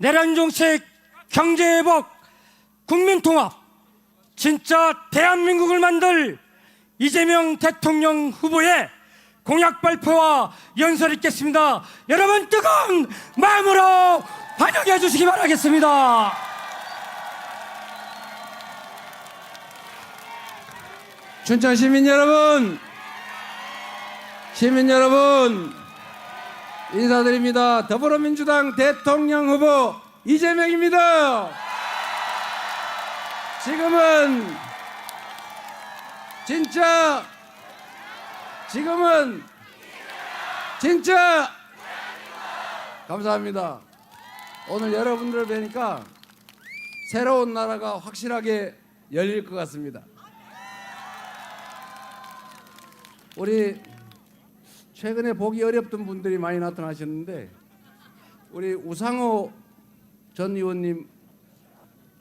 내란 정책, 경제회복, 국민통합, 진짜 대한민국을 만들 이재명 대통령 후보의 공약 발표와 연설 있겠습니다. 여러분 뜨거운 마음으로 환영해 주시기 바라겠습니다. 춘천 시민 여러분, 인사드립니다. 더불어민주당 대통령 후보 이재명입니다. 지금은 진짜 감사합니다. 오늘 여러분들을 뵈니까 새로운 나라가 확실하게 열릴 것 같습니다. 우리 최근에 보기 어렵던 분들이 많이 나타나셨는데, 우리 우상호 전 의원님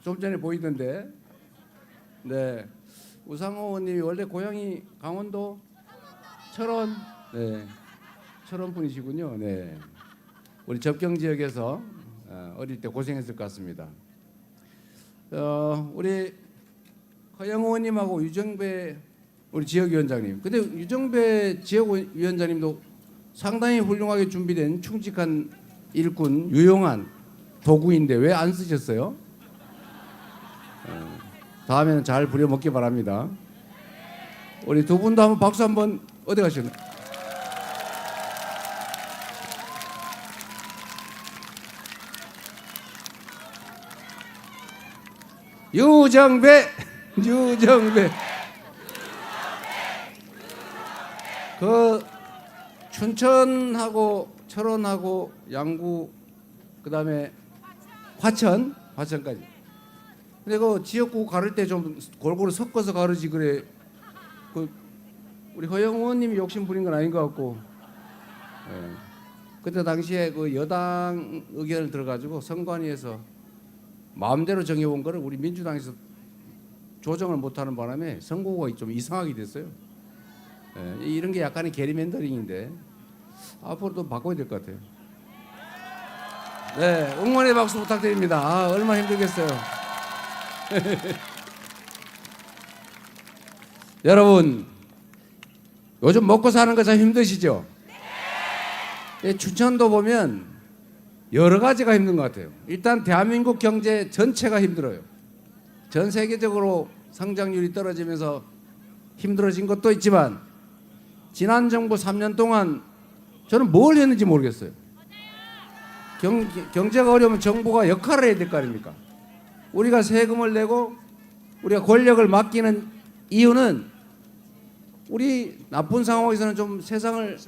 좀 전에 보이던데, 네, 우상호 의원님이 원래 고향이 강원도 철원, 네, 철원 분이시군요. 네, 우리 접경 지역에서 어릴 때 고생했을 것 같습니다. 우리 허영 의원님하고 유정배 우리 지역위원장님, 근데 유정배 지역위원장님도 상당히 훌륭하게 준비된 충직한 일꾼, 유용한 도구인데 왜 안 쓰셨어요? 다음에는 잘 부려먹기 바랍니다. 우리 두 분도 한번 박수 한번. 어디 가셨나? 유정배 그 춘천하고 철원하고 양구 그다음에 화천까지. 근데 그 지역구 가를 때 좀 골고루 섞어서 가르지 그래. 그 우리 허영 의원님이 욕심 부린 건 아닌 것 같고. 예. 그때 당시에 그 여당 의견을 들어가지고 선관위에서 마음대로 정해온 거를 우리 민주당에서 조정을 못하는 바람에 선거가 좀 이상하게 됐어요. 예, 이런 게 약간의 게리맨더링인데 앞으로도 바꿔야 될 것 같아요. 네, 응원의 박수 부탁드립니다. 아, 얼마나 힘들겠어요. 여러분, 요즘 먹고 사는 거 참 힘드시죠? 네. 춘천도 보면 여러 가지가 힘든 것 같아요. 일단 대한민국 경제 전체가 힘들어요. 전 세계적으로 성장률이 떨어지면서 힘들어진 것도 있지만, 지난 정부 3년 동안 저는 뭘 했는지 모르겠어요. 경제가 어려우면 정부가 역할을 해야 될 거 아닙니까? 우리가 세금을 내고 우리가 권력을 맡기는 이유는 우리 나쁜 상황에서는 좀 세상을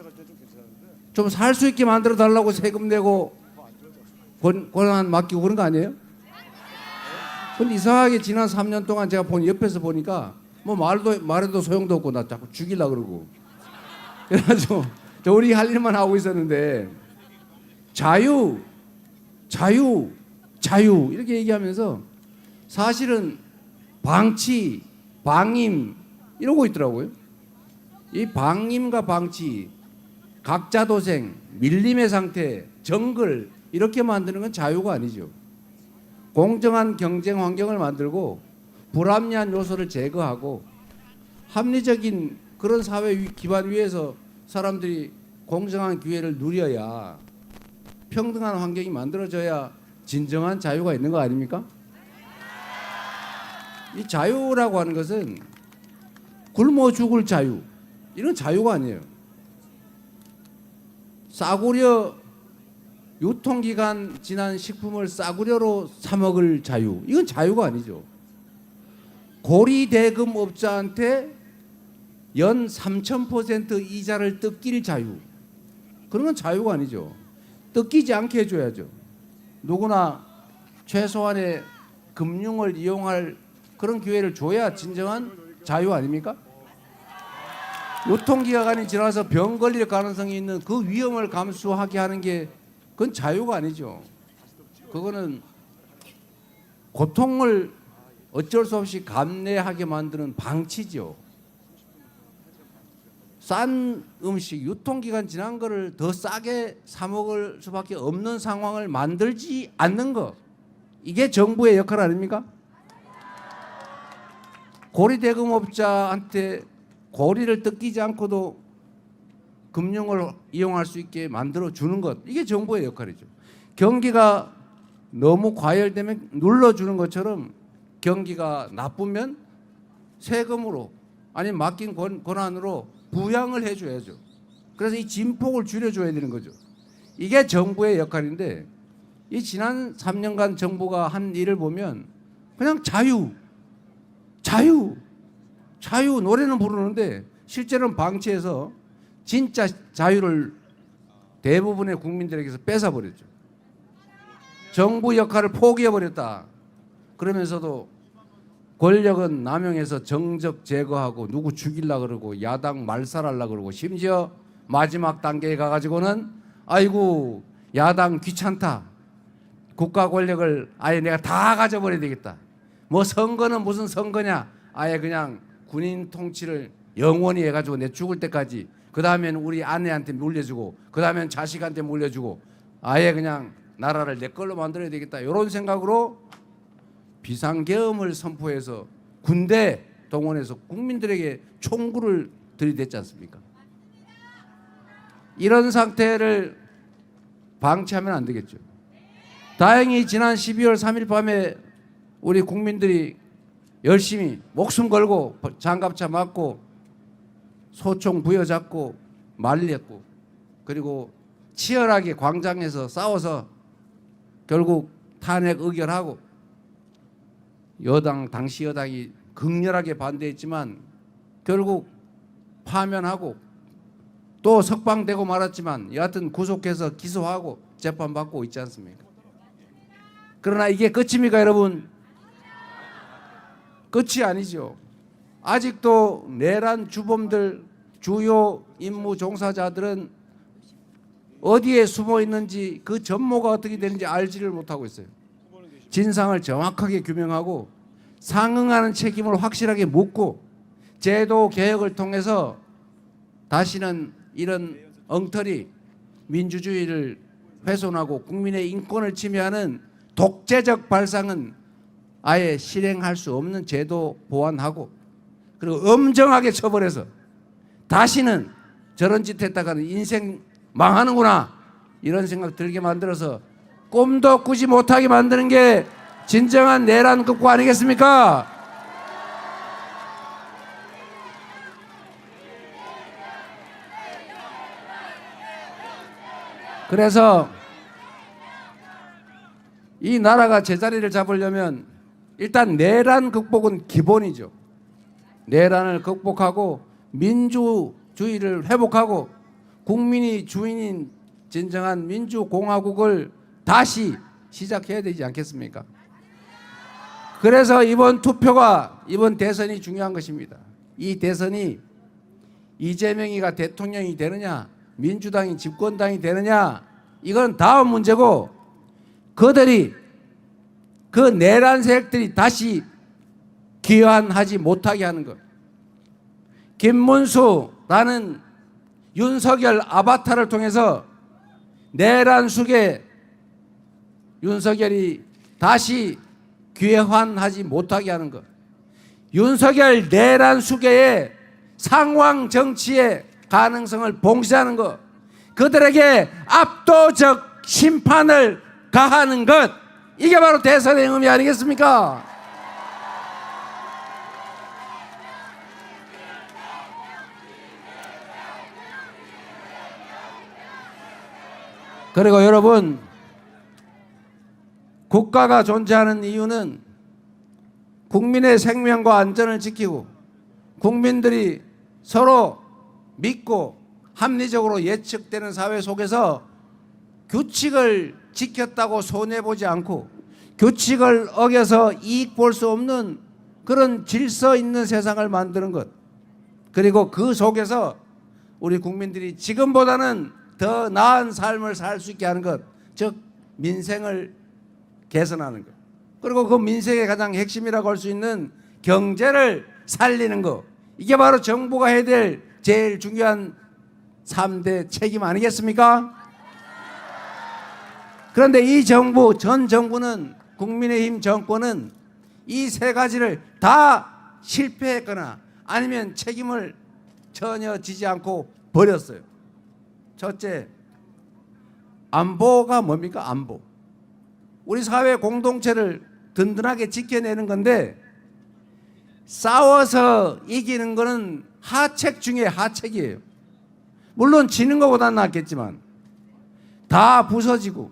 좀 살 수 있게 만들어 달라고 세금 내고 권한 맡기고 그런 거 아니에요? 근데 이상하게 지난 3년 동안 제가 옆에서 보니까 뭐 말해도 소용도 없고 나 자꾸 죽이려고 그러고, 그래가지고 우리 할 일만 하고 있었는데 자유 이렇게 얘기하면서 사실은 방치, 방임 이러고 있더라고요. 이 방임과 방치, 각자도생, 밀림의 상태, 정글 이렇게 만드는 건 자유가 아니죠. 공정한 경쟁 환경을 만들고 불합리한 요소를 제거하고 합리적인 그런 사회 기반 위에서 사람들이 공정한 기회를 누려야, 평등한 환경이 만들어져야 진정한 자유가 있는 거 아닙니까? 이 자유라고 하는 것은 굶어 죽을 자유, 이런 자유가 아니에요. 싸구려 유통기간 지난 식품을 싸구려로 사 먹을 자유, 이건 자유가 아니죠. 고리대금업자한테 연 3,000% 이자를 뜯길 자유, 그런 건 자유가 아니죠. 뜯기지 않게 해줘야죠. 누구나 최소한의 금융을 이용할 그런 기회를 줘야 진정한 자유 아닙니까? 유통기간이 지나서 병 걸릴 가능성이 있는 그 위험을 감수하게 하는 게 그건 자유가 아니죠. 그거는 고통을 어쩔 수 없이 감내하게 만드는 방치죠. 싼 음식 유통기간 지난 거를 더 싸게 사 먹을 수밖에 없는 상황을 만들지 않는 거, 이게 정부의 역할 아닙니까? 고리대금업자한테 고리를 뜯기지 않고도 금융을 이용할 수 있게 만들어 주는 것, 이게 정부의 역할이죠. 경기가 너무 과열되면 눌러주는 것처럼 경기가 나쁘면 세금으로 아니면 맡긴 권한으로 부양을 해줘야죠. 그래서 이 진폭을 줄여줘야 되는 거죠. 이게 정부의 역할인데, 이 지난 3년간 정부가 한 일을 보면 그냥 자유 노래는 부르는데 실제로는 방치해서 진짜 자유를 대부분의 국민들에게서 뺏어버렸죠. 정부 역할을 포기해버렸다. 그러면서도 권력은 남용해서 정적 제거하고 누구 죽이려고 그러고 야당 말살하려고 그러고, 심지어 마지막 단계에 가가지고는 아이고 야당 귀찮다, 국가 권력을 아예 내가 다 가져버려야 되겠다, 뭐 선거는 무슨 선거냐, 아예 그냥 군인 통치를 영원히 해가지고 내 죽을 때까지, 그 다음에는 우리 아내한테 물려주고, 그 다음엔 자식한테 물려주고, 아예 그냥 나라를 내 걸로 만들어야 되겠다, 이런 생각으로 비상계엄을 선포해서 군대 동원해서 국민들에게 총구를 들이댔지 않습니까? 이런 상태를 방치하면 안 되겠죠. 다행히 지난 12월 3일 밤에 우리 국민들이 열심히 목숨 걸고 장갑차 맞고 소총 부여잡고 말렸고, 그리고 치열하게 광장에서 싸워서 결국 탄핵 의결하고, 당시 여당이 극렬하게 반대했지만 결국 파면하고 또 석방되고 말았지만 여하튼 구속해서 기소하고 재판받고 있지 않습니까? 그러나 이게 끝입니까, 여러분? 끝이 아니죠. 아직도 내란 주범들, 주요 임무 종사자들은 어디에 숨어 있는지, 그 전모가 어떻게 되는지 알지를 못하고 있어요. 진상을 정확하게 규명하고 상응하는 책임을 확실하게 묻고 제도 개혁을 통해서 다시는 이런 엉터리 민주주의를 훼손하고 국민의 인권을 침해하는 독재적 발상은 아예 실행할 수 없는 제도 보완하고, 그리고 엄정하게 처벌해서 다시는 저런 짓 했다가는 인생 망하는구나 이런 생각 들게 만들어서 꿈도 꾸지 못하게 만드는 게 진정한 내란 극복 아니겠습니까? 그래서 이 나라가 제자리를 잡으려면 일단 내란 극복은 기본이죠. 내란을 극복하고 민주주의를 회복하고 국민이 주인인 진정한 민주공화국을 다시 시작해야 되지 않겠습니까? 그래서 이번 투표가, 이번 대선이 중요한 것입니다. 이 대선이 이재명이가 대통령이 되느냐, 민주당이 집권당이 되느냐, 이건 다음 문제고, 그들이, 그 내란 세력들이 다시 귀환하지 못하게 하는 것. 김문수라는 윤석열 아바타를 통해서 내란 속에 윤석열이 다시 귀환하지 못하게 하는 것. 윤석열 내란 수계의 상황 정치의 가능성을 봉쇄하는 것. 그들에게 압도적 심판을 가하는 것. 이게 바로 대선의 의미 아니겠습니까? 그리고 여러분, 국가가 존재하는 이유는 국민의 생명과 안전을 지키고 국민들이 서로 믿고 합리적으로 예측되는 사회 속에서 규칙을 지켰다고 손해보지 않고 규칙을 어겨서 이익 볼 수 없는 그런 질서 있는 세상을 만드는 것. 그리고 그 속에서 우리 국민들이 지금보다는 더 나은 삶을 살 수 있게 하는 것. 즉 민생을 개선하는 것. 그리고 그 민생의 가장 핵심이라고 할 수 있는 경제를 살리는 것. 이게 바로 정부가 해야 될 제일 중요한 3대 책임 아니겠습니까? 그런데 이 정부, 전 정부는, 국민의힘 정권은 이 세 가지를 다 실패했거나 아니면 책임을 전혀 지지 않고 버렸어요. 첫째, 안보가 뭡니까? 안보. 우리 사회 공동체를 든든하게 지켜내는 건데, 싸워서 이기는 거는 하책 중에 하책이에요. 물론 지는 것보다는 낫겠지만 다 부서지고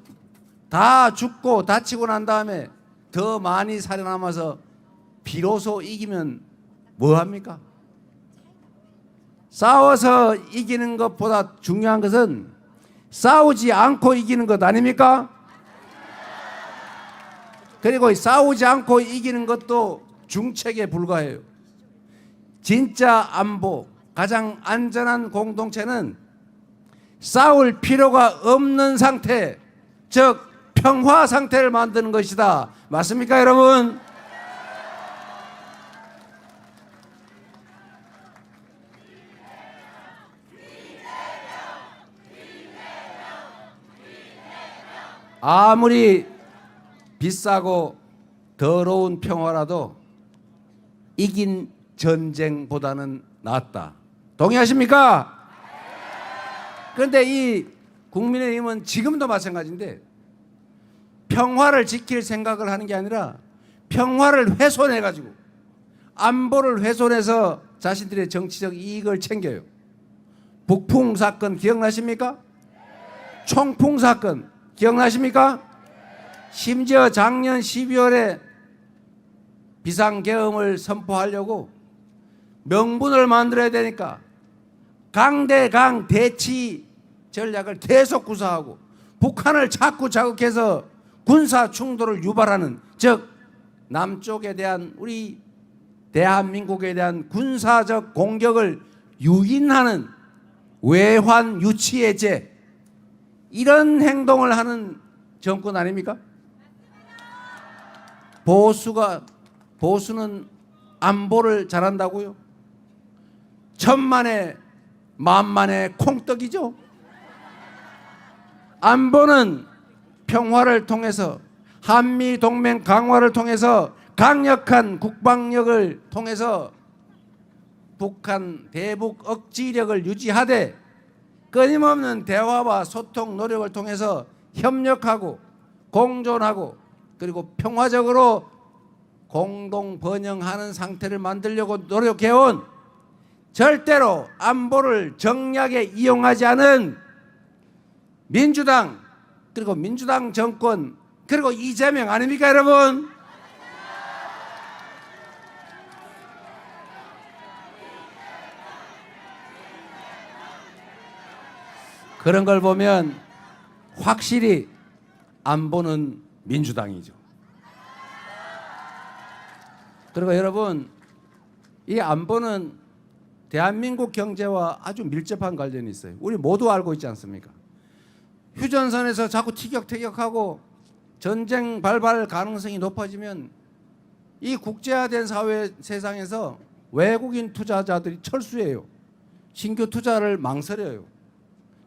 다 죽고 다치고 난 다음에 더 많이 살아남아서 비로소 이기면 뭐합니까? 싸워서 이기는 것보다 중요한 것은 싸우지 않고 이기는 것 아닙니까? 그리고 싸우지 않고 이기는 것도 중책에 불과해요. 진짜 안보, 가장 안전한 공동체는 싸울 필요가 없는 상태, 즉 평화 상태를 만드는 것이다. 맞습니까, 여러분? 아무리 비싸고 더러운 평화라도 이긴 전쟁보다는 낫다. 동의하십니까? 그런데 이 국민의힘은 지금도 마찬가지인데 평화를 지킬 생각을 하는 게 아니라 평화를 훼손해가지고 안보를 훼손해서 자신들의 정치적 이익을 챙겨요. 북풍 사건 기억나십니까? 총풍 사건 기억나십니까? 심지어 작년 12월에 비상계엄을 선포하려고 명분을 만들어야 되니까 강대강 대치 전략을 계속 구사하고 북한을 자꾸 자극해서 군사 충돌을 유발하는, 즉 남쪽에 대한, 우리 대한민국에 대한 군사적 공격을 유인하는 외환 유치해제, 이런 행동을 하는 정권 아닙니까? 보수는 안보를 잘한다고요? 천만에 만만의 콩떡이죠. 안보는 평화를 통해서, 한미 동맹 강화를 통해서, 강력한 국방력을 통해서 북한 대북 억지력을 유지하되 끊임없는 대화와 소통 노력을 통해서 협력하고 공존하고 그리고 평화적으로 공동 번영하는 상태를 만들려고 노력해온, 절대로 안보를 정략에 이용하지 않은 민주당, 그리고 민주당 정권, 그리고 이재명 아닙니까, 여러분? 그런 걸 보면 확실히 안보는 민주당이죠. 그리고 여러분, 이 안보는 대한민국 경제와 아주 밀접한 관련이 있어요. 우리 모두 알고 있지 않습니까? 휴전선에서 자꾸 티격태격하고 전쟁 발발 가능성이 높아지면 이 국제화된 사회 세상에서 외국인 투자자들이 철수해요. 신규 투자를 망설여요.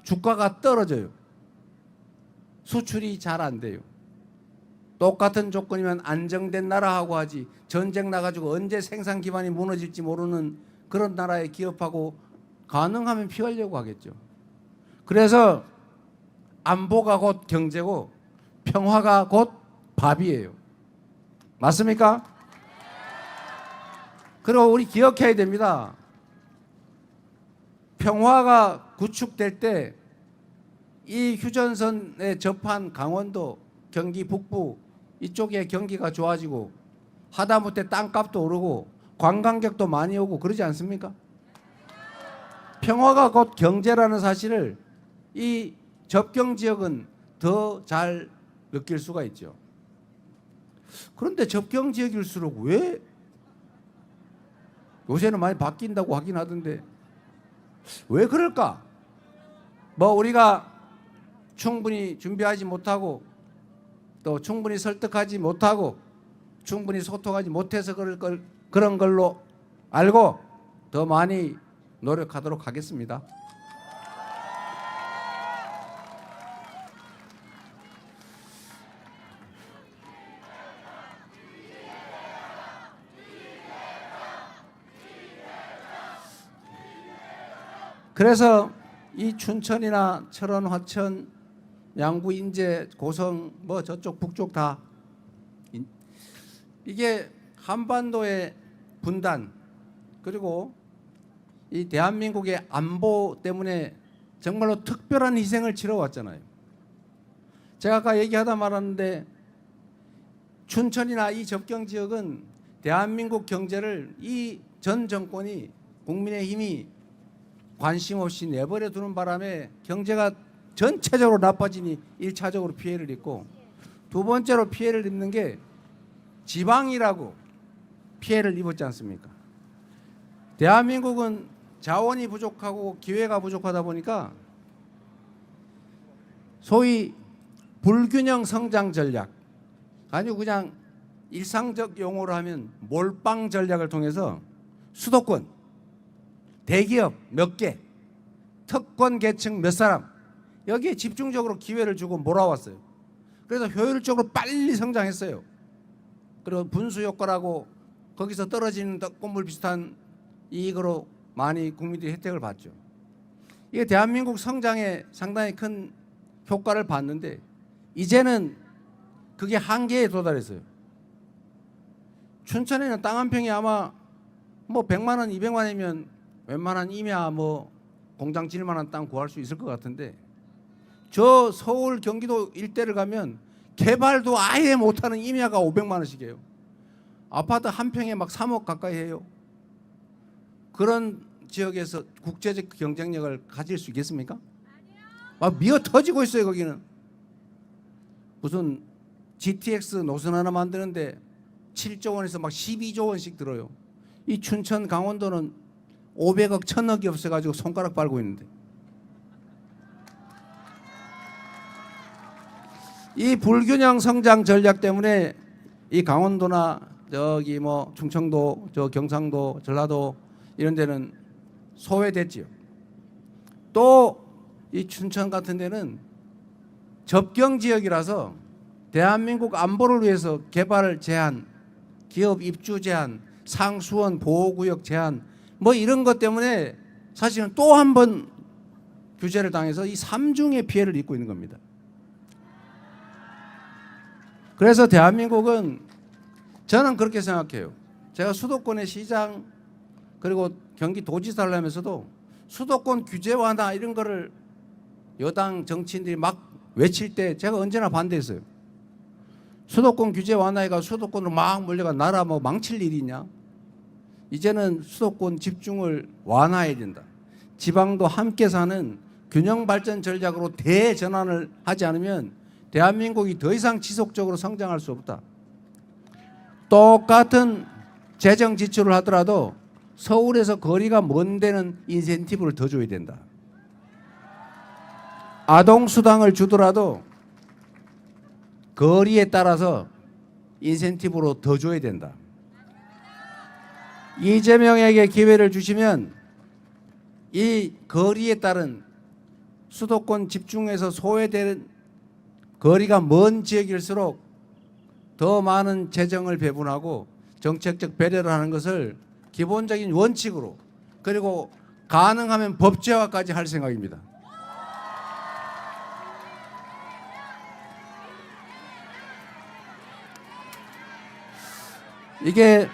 주가가 떨어져요. 수출이 잘 안 돼요. 똑같은 조건이면 안정된 나라하고 하지, 전쟁 나가지고 언제 생산 기반이 무너질지 모르는 그런 나라에 기업하고 가능하면 피하려고 하겠죠. 그래서 안보가 곧 경제고 평화가 곧 밥이에요. 맞습니까? 그리고 우리 기억해야 됩니다. 평화가 구축될 때 이 휴전선에 접한 강원도, 경기 북부 이쪽에 경기가 좋아지고 하다못해 땅값도 오르고 관광객도 많이 오고 그러지 않습니까? 평화가 곧 경제라는 사실을 이 접경 지역은 더 잘 느낄 수가 있죠. 그런데 접경 지역일수록 왜 요새는 많이 바뀐다고 하긴 하던데 왜 그럴까? 뭐 우리가 충분히 준비하지 못하고 또 충분히 설득하지 못하고 충분히 소통하지 못해서 그런 걸로 알고 더 많이 노력하도록 하겠습니다. 그래서 이 춘천이나 철원, 화천, 양구, 인제, 고성 뭐 저쪽 북쪽 다 이게 한반도의 분단 그리고 이 대한민국의 안보 때문에 정말로 특별한 희생을 치러왔잖아요. 제가 아까 얘기하다 말았는데 춘천이나 이 접경 지역은 대한민국 경제를 이 전 정권이 국민의힘이 관심 없이 내버려 두는 바람에 경제가 전체적으로 나빠지니 1차적으로 피해를 입고 두 번째로 피해를 입는 게 지방이라고 피해를 입었지 않습니까? 대한민국은 자원이 부족하고 기회가 부족하다 보니까 소위 불균형 성장 전략 아니고 그냥 일상적 용어로 하면 몰빵 전략을 통해서 수도권 대기업 몇 개, 특권 계층 몇 사람 여기에 집중적으로 기회를 주고 몰아왔어요. 그래서 효율적으로 빨리 성장했어요. 그리고 분수 효과라고 거기서 떨어지는 떡고물 비슷한 이익으로 많이 국민들이 혜택을 봤죠. 이게 대한민국 성장에 상당히 큰 효과를 봤는데 이제는 그게 한계에 도달했어요. 춘천에는 땅 한 평이 아마 뭐 100만 원, 200만 원이면 웬만한 임야 뭐 공장 지을 만한 땅 구할 수 있을 것 같은데 저 서울 경기도 일대를 가면 개발도 아예 못하는 임야가 500만 원씩이에요. 아파트 한 평에 막 3억 가까이 해요. 그런 지역에서 국제적 경쟁력을 가질 수 있겠습니까? 막 미어 터지고 있어요. 거기는 무슨 GTX 노선 하나 만드는데 7조 원에서 막 12조 원씩 들어요. 이 춘천 강원도는 500억 1000억이 없어가지고 손가락 빨고 있는데 이 불균형 성장 전략 때문에 이 강원도나 저기 뭐 충청도, 저 경상도, 전라도 이런 데는 소외됐지요. 또 이 춘천 같은 데는 접경 지역이라서 대한민국 안보를 위해서 개발 제한, 기업 입주 제한, 상수원 보호구역 제한 뭐 이런 것 때문에 사실은 또 한 번 규제를 당해서 이 삼중의 피해를 입고 있는 겁니다. 그래서 대한민국은 저는 그렇게 생각해요. 제가 수도권의 시장 그리고 경기도지사를 하면서도 수도권 규제 완화 이런 거를 여당 정치인들이 막 외칠 때 제가 언제나 반대했어요. 수도권 규제 완화해가 수도권으로 막 몰려가 나라 뭐 망칠 일이 있냐? 이제는 수도권 집중을 완화해야 된다. 지방도 함께 사는 균형 발전 전략으로 대전환을 하지 않으면 대한민국이 더 이상 지속적으로 성장할 수 없다. 똑같은 재정 지출을 하더라도 서울에서 거리가 먼 데는 인센티브를 더 줘야 된다. 아동수당을 주더라도 거리에 따라서 인센티브로 더 줘야 된다. 이재명에게 기회를 주시면 이 거리에 따른 수도권 집중해서 소외되는 거리가 먼 지역일수록 더 많은 재정을 배분하고 정책적 배려를 하는 것을 기본적인 원칙으로 그리고 가능하면 법제화까지 할 생각입니다. 이게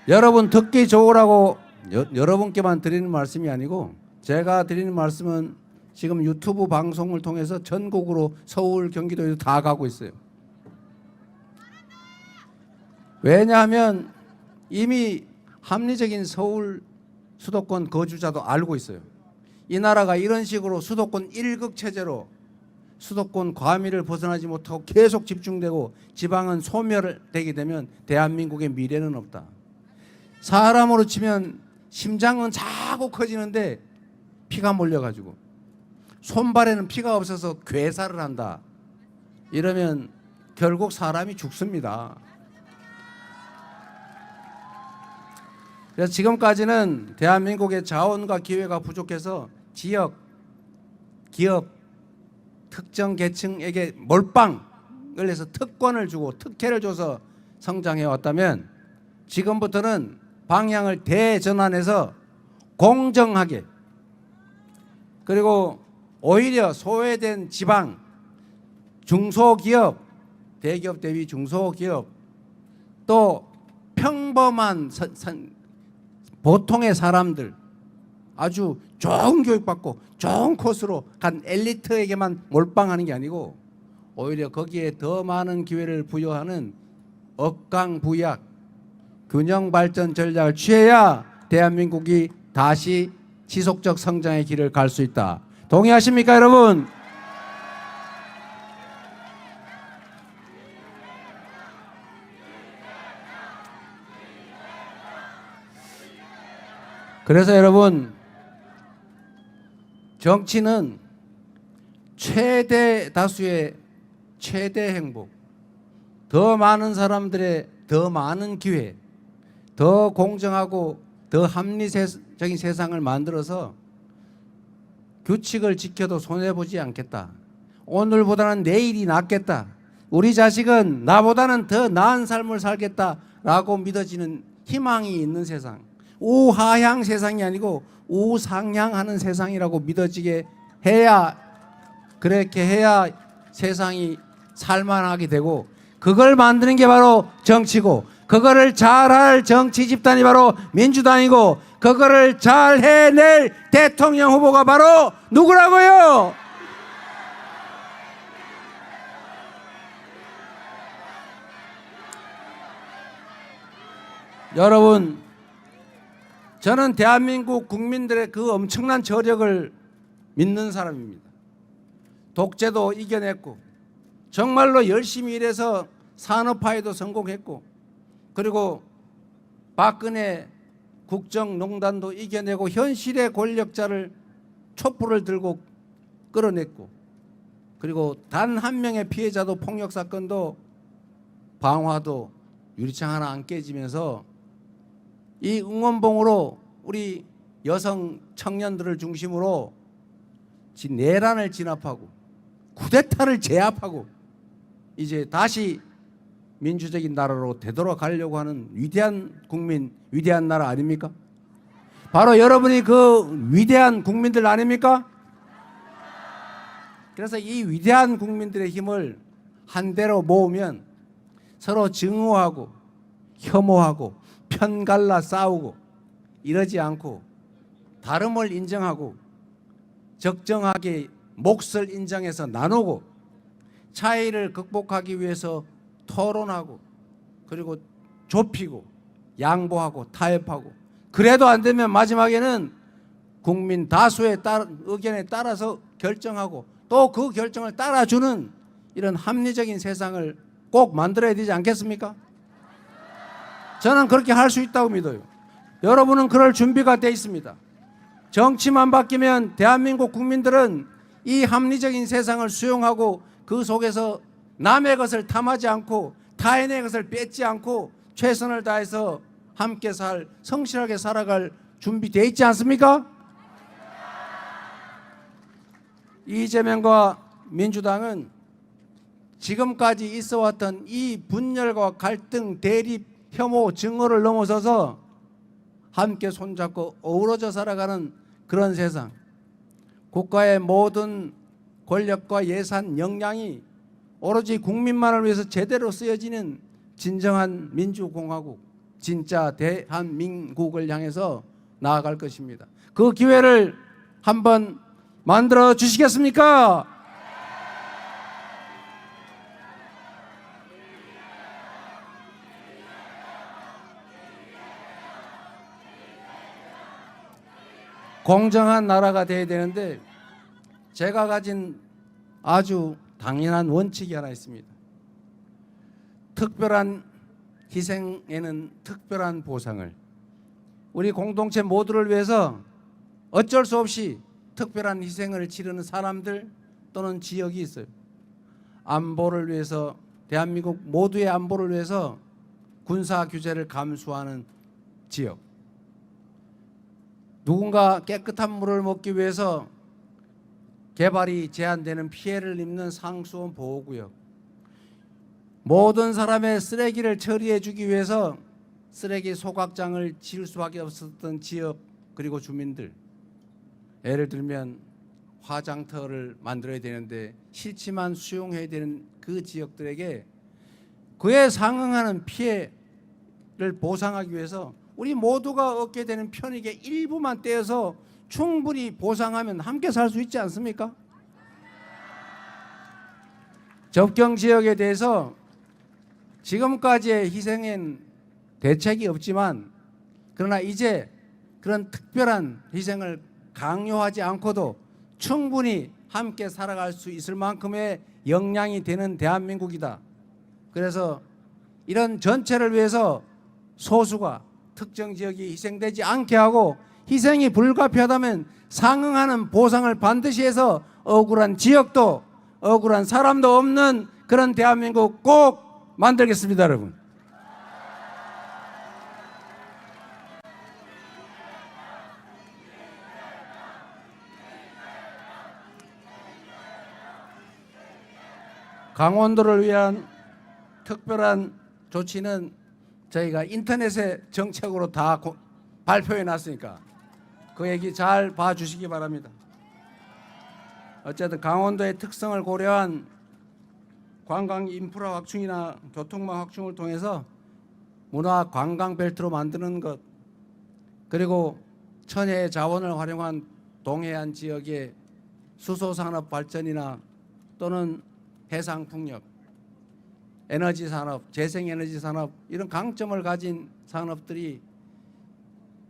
여러분 듣기 좋으라고 여러분께만 드리는 말씀이 아니고 제가 드리는 말씀은 지금 유튜브 방송을 통해서 전국으로 서울, 경기도에도 다 가고 있어요. 왜냐하면 이미 합리적인 서울 수도권 거주자도 알고 있어요. 이 나라가 이런 식으로 수도권 1극 체제로 수도권 과밀을 벗어나지 못하고 계속 집중되고 지방은 소멸되게 되면 대한민국의 미래는 없다. 사람으로 치면 심장은 자꾸 커지는데 피가 몰려가지고 손발에는 피가 없어서 괴사를 한다. 이러면 결국 사람이 죽습니다. 그래서 지금까지는 대한민국의 자원과 기회가 부족해서 지역, 기업, 특정 계층에게 몰빵을 해서 특권을 주고 특혜를 줘서 성장해 왔다면 지금부터는 방향을 대전환해서 공정하게, 그리고 오히려 소외된 지방, 중소기업, 대기업 대비 중소기업, 또 평범한 보통의 사람들, 아주 좋은 교육받고 좋은 코스로 간 엘리트에게만 몰빵하는 게 아니고 오히려 거기에 더 많은 기회를 부여하는 억강부약, 균형발전 전략을 취해야 대한민국이 다시 지속적 성장의 길을 갈 수 있다. 동의하십니까, 여러분? 그래서 여러분, 정치는 최대 다수의 최대 행복, 더 많은 사람들의 더 많은 기회, 더 공정하고 더 합리적인 세상을 만들어서 규칙을 지켜도 손해보지 않겠다. 오늘보다는 내일이 낫겠다. 우리 자식은 나보다는 더 나은 삶을 살겠다라고 믿어지는 희망이 있는 세상, 우하향 세상이 아니고 우상향하는 세상이라고 믿어지게 해야, 그렇게 해야 세상이 살만하게 되고, 그걸 만드는 게 바로 정치고, 그거를 잘할 정치 집단이 바로 민주당이고, 그거를 잘 해낼 대통령 후보가 바로 누구라고요? 여러분, 저는 대한민국 국민들의 그 엄청난 저력을 믿는 사람입니다. 독재도 이겨냈고 정말로 열심히 일해서 산업화에도 성공했고, 그리고 박근혜 국정농단도 이겨내고 현실의 권력자를 촛불을 들고 끌어냈고, 그리고 단 한 명의 피해자도 폭력 사건도 방화도 유리창 하나 안 깨지면서 이 응원봉으로 우리 여성 청년들을 중심으로 내란을 진압하고 쿠데타를 제압하고 이제 다시 민주적인 나라로 되돌아가려고 하는 위대한 국민, 위대한 나라 아닙니까? 바로 여러분이 그 위대한 국민들 아닙니까? 그래서 이 위대한 국민들의 힘을 한데로 모으면 서로 증오하고 혐오하고 편갈라 싸우고 이러지 않고 다름을 인정하고 적정하게 몫을 인정해서 나누고 차이를 극복하기 위해서 토론하고, 그리고 좁히고 양보하고 타협하고, 그래도 안 되면 마지막에는 국민 다수의 의견에 따라서 결정하고 또 그 결정을 따라주는 이런 합리적인 세상을 꼭 만들어야 되지 않겠습니까? 저는 그렇게 할 수 있다고 믿어요. 여러분은 그럴 준비가 돼 있습니다. 정치만 바뀌면 대한민국 국민들은 이 합리적인 세상을 수용하고 그 속에서 남의 것을 탐하지 않고 타인의 것을 뺏지 않고 최선을 다해서 함께 성실하게 살아갈 준비되어 있지 않습니까? 이재명과 민주당은 지금까지 있어왔던 이 분열과 갈등, 대립, 혐오, 증오를 넘어서서 함께 손잡고 어우러져 살아가는 그런 세상, 국가의 모든 권력과 예산, 역량이 오로지 국민만을 위해서 제대로 쓰여지는 진정한 민주공화국, 진짜 대한민국을 향해서 나아갈 것입니다. 그 기회를 한번 만들어 주시겠습니까? 공정한 나라가 돼야 되는데 제가 가진 아주 당연한 원칙이 하나 있습니다. 특별한 희생에는 특별한 보상을, 우리 공동체 모두를 위해서 어쩔 수 없이 특별한 희생을 치르는 사람들 또는 지역이 있어요. 안보를 위해서, 대한민국 모두의 안보를 위해서 군사 규제를 감수하는 지역, 누군가 깨끗한 물을 먹기 위해서 개발이 제한되는 피해를 입는 상수원 보호구역, 모든 사람의 쓰레기를 처리해 주기 위해서 쓰레기 소각장을 지을 수밖에 없었던 지역, 그리고 주민들, 예를 들면 화장터를 만들어야 되는데 싫지만 수용해야 되는 그 지역들에게 그에 상응하는 피해를 보상하기 위해서 우리 모두가 얻게 되는 편익의 일부만 떼어서 충분히 보상하면 함께 살 수 있지 않습니까? 접경 지역에 대해서 지금까지의 희생엔 대책이 없지만, 그러나 이제 그런 특별한 희생을 강요하지 않고도 충분히 함께 살아갈 수 있을 만큼의 역량이 되는 대한민국이다. 그래서 이런 전체를 위해서 소수가 특정 지역이 희생되지 않게 하고, 희생이 불가피하다면 상응하는 보상을 반드시 해서 억울한 지역도 억울한 사람도 없는 그런 대한민국 꼭 만들겠습니다, 여러분. 강원도를 위한 특별한 조치는 저희가 인터넷에 정책으로 다 발표해 놨으니까 그 얘기 잘 봐주시기 바랍니다. 어쨌든 강원도의 특성을 고려한 관광 인프라 확충이나 교통망 확충을 통해서 문화 관광 벨트로 만드는 것, 그리고 천혜의 자원을 활용한 동해안 지역의 수소 산업 발전이나 또는 해상 풍력, 에너지 산업, 재생에너지 산업, 이런 강점을 가진 산업들이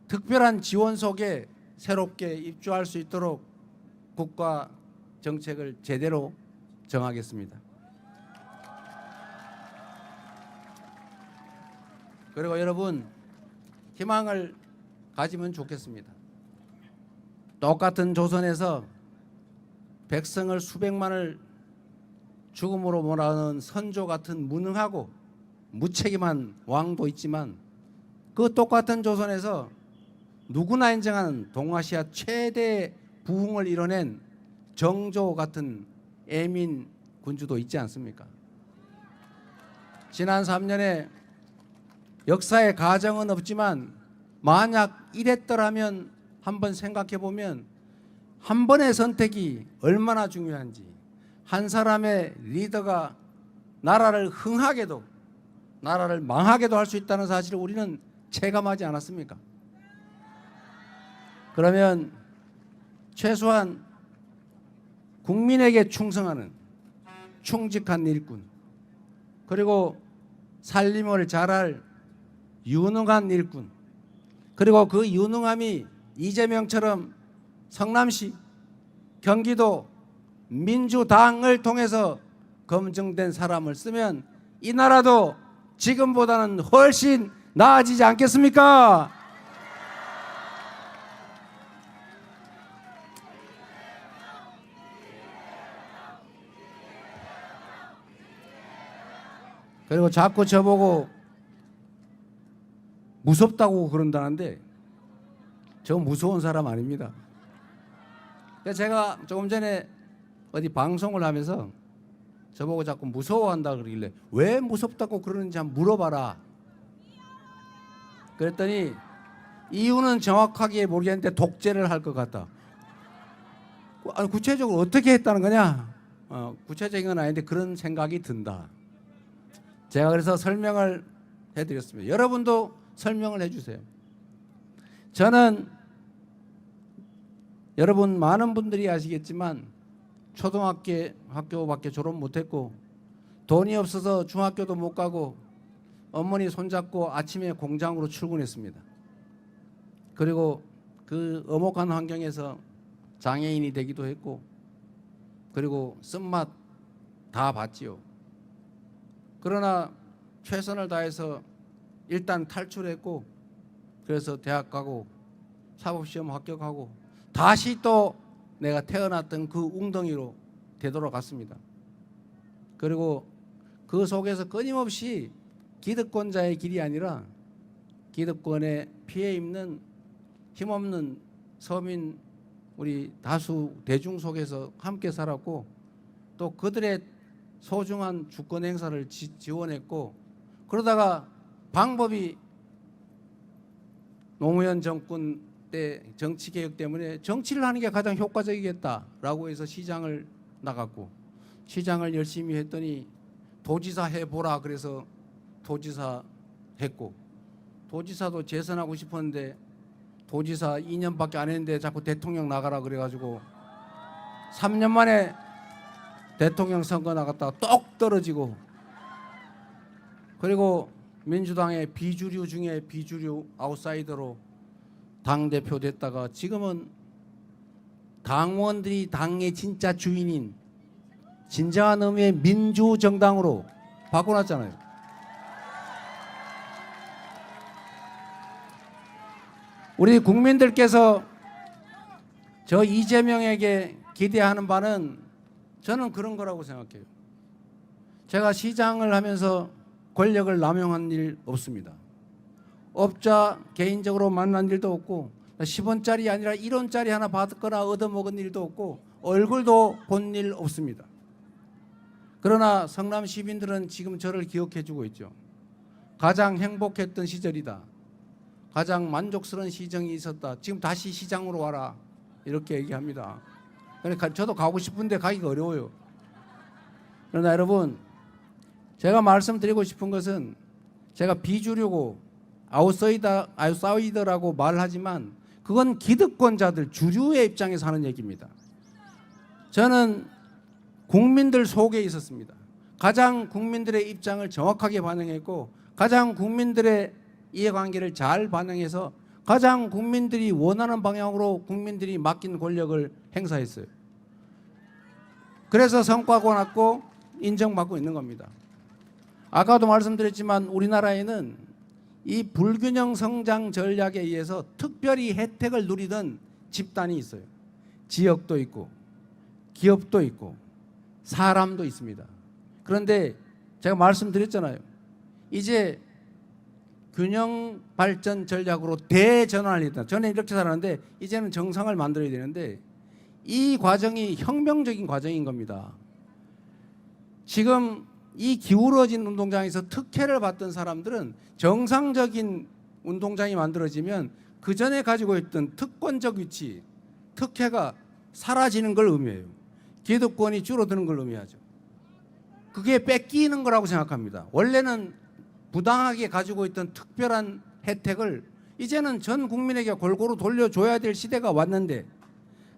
특별한 지원 속에 새롭게 입주할 수 있도록 국가 정책을 제대로 정하겠습니다. 그리고 여러분, 희망을 가지면 좋겠습니다. 똑같은 조선에서 백성을 수백만을 죽음으로 몰아넣은 선조 같은 무능하고 무책임한 왕도 있지만, 그 똑같은 조선에서 누구나 인정하는 동아시아 최대 부흥을 이뤄낸 정조 같은 애민 군주도 있지 않습니까? 지난 3년에 역사의 가정은 없지만 만약 이랬더라면 한번 생각해 보면 한 번의 선택이 얼마나 중요한지, 한 사람의 리더가 나라를 흥하게도 나라를 망하게도 할 수 있다는 사실을 우리는 체감하지 않았습니까? 그러면 최소한 국민에게 충성하는 충직한 일꾼, 그리고 살림을 잘할 유능한 일꾼, 그리고 그 유능함이 이재명처럼 성남시, 경기도 민주당을 통해서 검증된 사람을 쓰면 이 나라도 지금보다는 훨씬 나아지지 않겠습니까? 그리고 자꾸 저보고 무섭다고 그런다는데 저 무서운 사람 아닙니다. 제가 조금 전에 어디 방송을 하면서 저보고 자꾸 무서워한다 그러길래 왜 무섭다고 그러는지 한번 물어봐라. 그랬더니 이유는 정확하게 모르겠는데 독재를 할 것 같다. 아니, 구체적으로 어떻게 했다는 거냐? 구체적인 건 아닌데 그런 생각이 든다. 제가 그래서 설명을 해드렸습니다. 여러분도 설명을 해주세요. 저는 여러분 많은 분들이 아시겠지만 초등학교밖에 졸업 못했고 돈이 없어서 중학교도 못 가고 어머니 손잡고 아침에 공장으로 출근했습니다. 그리고 그 엄혹한 환경에서 장애인이 되기도 했고, 그리고 쓴맛 다 봤지요. 그러나 최선을 다해서 일단 탈출했고, 그래서 대학 가고 사법시험 합격하고 다시 또 내가 태어났던 그 웅덩이로 되돌아갔습니다. 그리고 그 속에서 끊임없이 기득권자의 길이 아니라 기득권에 피해 입는 힘없는 서민 우리 다수 대중 속에서 함께 살았고 또 그들의 소중한 주권 행사를 지원했고 그러다가 방법이 노무현 정권 때 정치개혁 때문에 정치를 하는 게 가장 효과적이겠다라고 해서 시장을 나갔고 시장을 열심히 했더니 도지사 해보라 그래서 도지사 했고 도지사도 재선하고 싶었는데 도지사 2년밖에 안 했는데 자꾸 대통령 나가라 그래가지고 3년 만에 대통령 선거 나갔다가 똑 떨어지고 그리고 민주당의 비주류 중에 비주류 아웃사이더로 당대표 됐다가 지금은 당원들이 당의 진짜 주인인 진정한 의미의 민주정당으로 바꿔놨잖아요. 우리 국민들께서 저 이재명에게 기대하는 바는 저는 그런 거라고 생각해요. 제가 시장을 하면서 권력을 남용한 일 없습니다. 업자 개인적으로 만난 일도 없고 10원짜리 아니라 1원짜리 하나 받거나 얻어먹은 일도 없고 얼굴도 본 일 없습니다. 그러나 성남 시민들은 지금 저를 기억해 주고 있죠. 가장 행복했던 시절이다. 가장 만족스러운 시정이 있었다. 지금 다시 시장으로 와라. 이렇게 얘기합니다. 그러니까 저도 가고 싶은데 가기가 어려워요. 그러나 여러분 제가 말씀드리고 싶은 것은 제가 비주류고 아웃사이더라고 말하지만 그건 기득권자들 주류의 입장에서 하는 얘기입니다. 저는 국민들 속에 있었습니다. 가장 국민들의 입장을 정확하게 반영했고 가장 국민들의 이해관계를 잘 반영해서 가장 국민들이 원하는 방향으로 국민들이 맡긴 권력을 행사했어요. 그래서 성과가 났고 인정받고 있는 겁니다. 아까도 말씀드렸지만 우리나라에는 이 불균형 성장 전략에 의해서 특별히 혜택을 누리던 집단이 있어요. 지역도 있고 기업도 있고 사람도 있습니다. 그런데 제가 말씀드렸잖아요. 이제 균형 발전 전략으로 대전환을 했다. 저는 이렇게 살았는데 이제는 정상을 만들어야 되는데 이 과정이 혁명적인 과정인 겁니다. 지금 이 기울어진 운동장에서 특혜를 받던 사람들은 정상적인 운동장이 만들어지면 그 전에 가지고 있던 특권적 위치, 특혜가 사라지는 걸 의미해요. 기득권이 줄어드는 걸 의미하죠. 그게 뺏기는 거라고 생각합니다. 원래는 부당하게 가지고 있던 특별한 혜택을 이제는 전 국민에게 골고루 돌려줘야 될 시대가 왔는데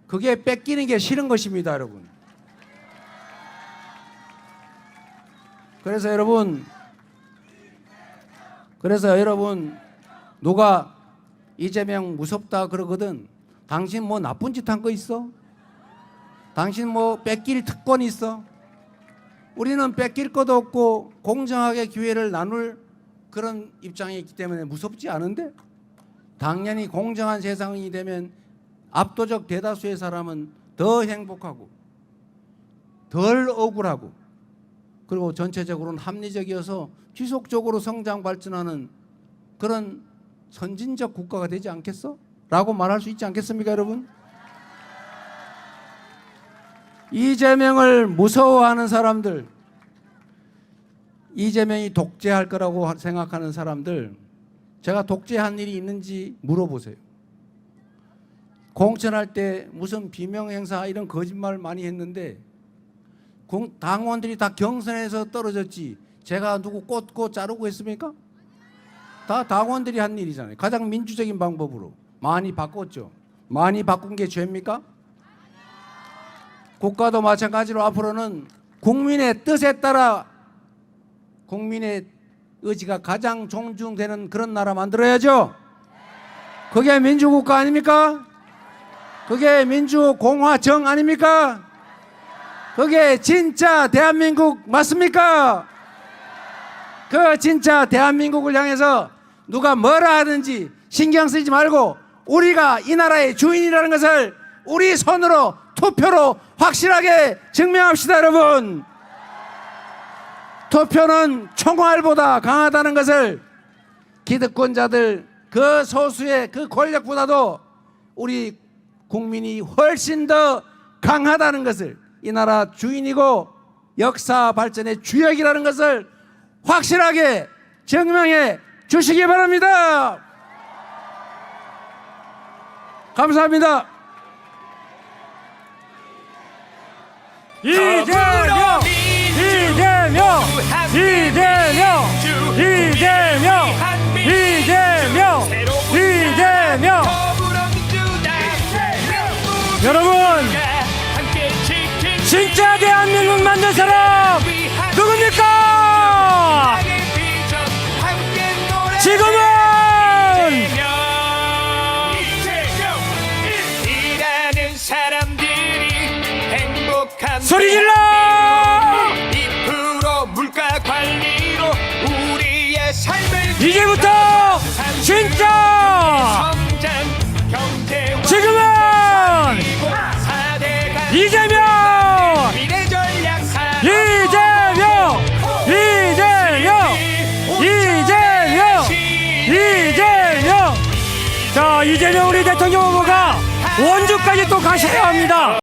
그게 뺏기는 게 싫은 것입니다, 여러분. 그래서 여러분 누가 이재명 무섭다 그러거든. 당신 뭐 나쁜 짓 한 거 있어? 당신 뭐 뺏길 특권이 있어? 우리는 뺏길 것도 없고 공정하게 기회를 나눌 그런 입장이 있기 때문에 무섭지 않은데 당연히 공정한 세상이 되면 압도적 대다수의 사람은 더 행복하고 덜 억울하고 그리고 전체적으로는 합리적이어서 지속적으로 성장 발전하는 그런 선진적 국가가 되지 않겠어? 라고 말할 수 있지 않겠습니까, 여러분? 이재명을 무서워하는 사람들, 이재명이 독재할 거라고 생각하는 사람들, 제가 독재한 일이 있는지 물어보세요. 공천할 때 무슨 비명행사 이런 거짓말 많이 했는데 당원들이 다 경선에서 떨어졌지 제가 누구 꽂고 자르고 했습니까? 다 당원들이 한 일이잖아요. 가장 민주적인 방법으로 많이 바꿨죠. 많이 바꾼 게 죄입니까? 국가도 마찬가지로 앞으로는 국민의 뜻에 따라 국민의 의지가 가장 존중되는 그런 나라 만들어야죠. 그게 민주국가 아닙니까? 그게 민주공화정 아닙니까? 그게 진짜 대한민국 맞습니까? 그 진짜 대한민국을 향해서 누가 뭐라 하든지 신경 쓰지 말고 우리가 이 나라의 주인이라는 것을 우리 손으로 투표로 확실하게 증명합시다, 여러분. 투표는 총알보다 강하다는 것을 기득권자들 그 소수의 그 권력보다도 우리 국민이 훨씬 더 강하다는 것을, 이 나라 주인이고 역사 발전의 주역이라는 것을 확실하게 증명해 주시기 바랍니다. 감사합니다. 이재명, 이재명, 이재명, 이재명, 이재명, 이재명. 여러분, 진짜 대한민국 만든 사람 누굽니까? 지금은 일하는 사람들이 행복한 소리 질러! 2% 물가 관리로 우리의 삶을 이제부터 진짜 성장 경제와 지금은 이재명, 미래 전략 이재명, 이재명, 이재명, 이재명. 자, 이재명 우리 대통령 후보가 원주까지 또 가셔야 합니다.